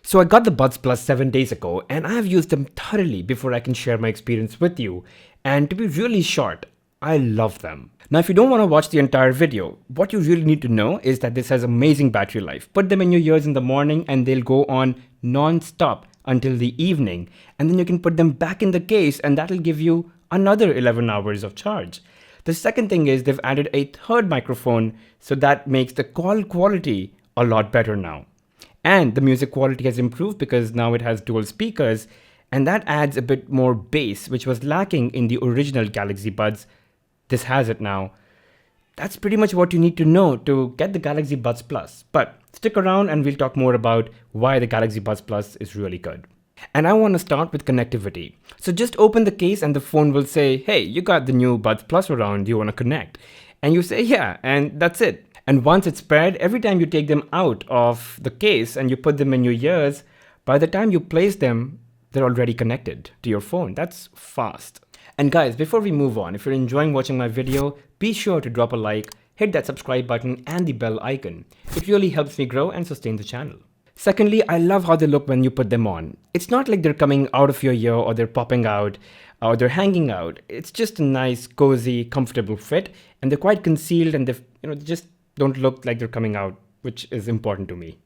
So I got the Buds Plus 7 days ago and I have used them thoroughly before I can share my experience with you. And to be really short, I love them. Now if you don't want to watch the entire video, what you really need to know is that this has amazing battery life. Put them in your ears in the morning and they'll go on non-stop until the evening. And then you can put them back in the case and that'll give you another 11 hours of charge. The second thing is they've added a third microphone, so that makes the call quality a lot better now. And the music quality has improved because now it has dual speakers, and that adds a bit more bass, which was lacking in the original Galaxy Buds. This has it now. That's pretty much what you need to know to get the Galaxy Buds Plus. But stick around and we'll talk more about why the Galaxy Buds Plus is really good. And I want to start with connectivity. So just open the case and the phone will say, hey, you got the new Buds Plus around, do you want to connect? And you say, yeah, and that's it. And once it's paired, every time you take them out of the case and you put them in your ears, by the time you place them, they're already connected to your phone. That's fast. And guys, before we move on, if you're enjoying watching my video, be sure to drop a like, hit that subscribe button and the bell icon. It really helps me grow and sustain the channel. Secondly, I love how they look when you put them on. It's not like they're coming out of your ear or they're popping out or they're hanging out. It's just a nice, cozy, comfortable fit, and they're quite concealed and they just don't look like they're coming out, which is important to me.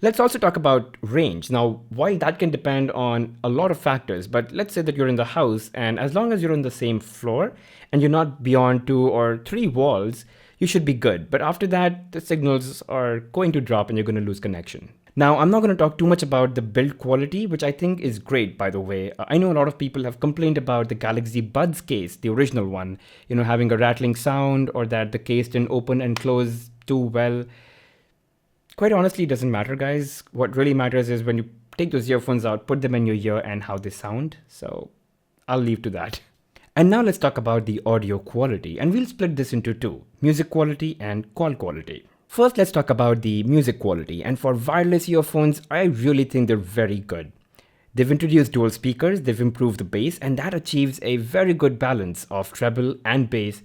Let's also talk about range. Now, while that can depend on a lot of factors, but let's say that you're in the house and as long as you're on the same floor and you're not beyond 2 or 3 walls, you should be good. But after that, the signals are going to drop and you're going to lose connection. Now, I'm not going to talk too much about the build quality, which I think is great, by the way. I know a lot of people have complained about the Galaxy Buds case, the original one, having a rattling sound or that the case didn't open and close too well. Quite honestly, it doesn't matter, guys. What really matters is when you take those earphones out, put them in your ear and how they sound. So I'll leave to that. And now let's talk about the audio quality, and we'll split this into two: music quality and call quality. First, let's talk about the music quality, and for wireless earphones, I really think they're very good. They've introduced dual speakers, they've improved the bass, and that achieves a very good balance of treble and bass.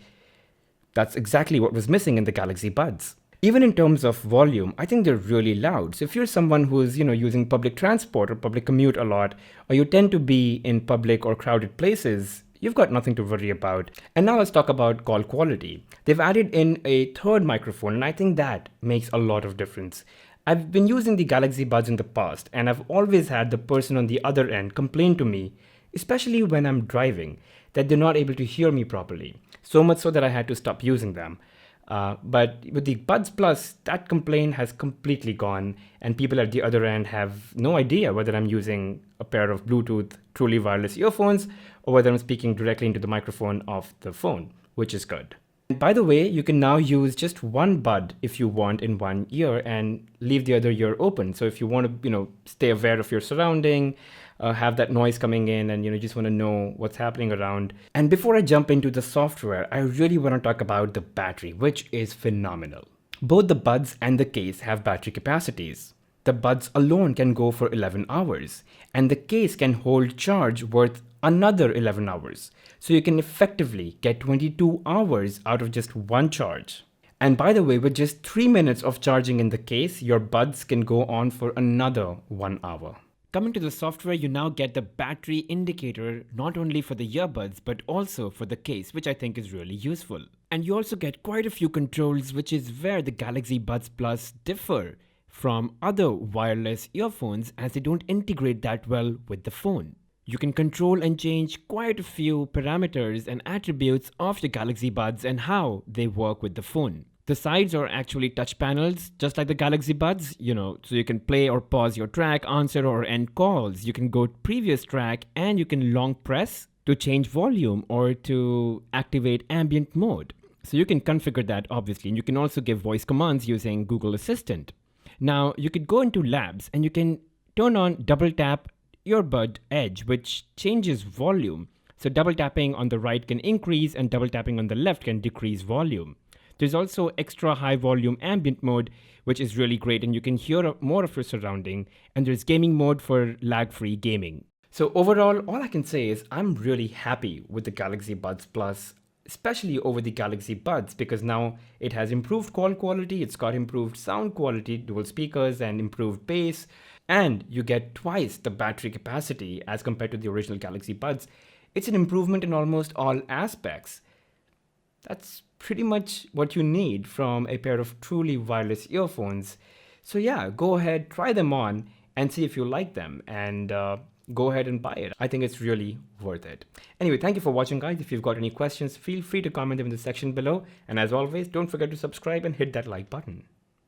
That's exactly what was missing in the Galaxy Buds. Even in terms of volume, I think they're really loud. So if you're someone who's, using public transport or public commute a lot, or you tend to be in public or crowded places, you've got nothing to worry about. And now let's talk about call quality. They've added in a third microphone, and I think that makes a lot of difference. I've been using the Galaxy Buds in the past, and I've always had the person on the other end complain to me, especially when I'm driving, that they're not able to hear me properly. So much so that I had to stop using them. But with the Buds Plus, that complaint has completely gone, and people at the other end have no idea whether I'm using a pair of Bluetooth truly wireless earphones or whether I'm speaking directly into the microphone of the phone, which is good. And by the way, you can now use just one bud if you want in one ear and leave the other ear open. So if you want to, stay aware of your surrounding, have that noise coming in and, just want to know what's happening around. And before I jump into the software, I really want to talk about the battery, which is phenomenal. Both the Buds and the case have battery capacities. The Buds alone can go for 11 hours, and the case can hold charge worth another 11 hours. So you can effectively get 22 hours out of just one charge. And by the way, with just 3 minutes of charging in the case, your Buds can go on for another 1 hour. Coming to the software, you now get the battery indicator not only for the earbuds but also for the case, which I think is really useful. And you also get quite a few controls, which is where the Galaxy Buds Plus differ from other wireless earphones, as they don't integrate that well with the phone. You can control and change quite a few parameters and attributes of the Galaxy Buds and how they work with the phone. The sides are actually touch panels, just like the Galaxy Buds, so you can play or pause your track, answer or end calls. You can go to previous track, and you can long press to change volume or to activate ambient mode. So you can configure that, obviously, and you can also give voice commands using Google Assistant. Now, you could go into labs and you can turn on double tap earbud edge, which changes volume. So double tapping on the right can increase and double tapping on the left can decrease volume. There's also extra high volume ambient mode, which is really great, and you can hear more of your surrounding. And there's gaming mode for lag-free gaming. So overall, all I can say is I'm really happy with the Galaxy Buds Plus. especially over the Galaxy Buds, because now it has improved call quality, it's got improved sound quality, dual speakers, and improved bass, and you get twice the battery capacity as compared to the original Galaxy Buds. It's an improvement in almost all aspects. That's pretty much what you need from a pair of truly wireless earphones. So yeah, go ahead, try them on and see if you like them, and go ahead and buy it. I think it's really worth it. Anyway, thank you for watching, guys. If you've got any questions, feel free to comment them in the section below. And as always, don't forget to subscribe and hit that like button.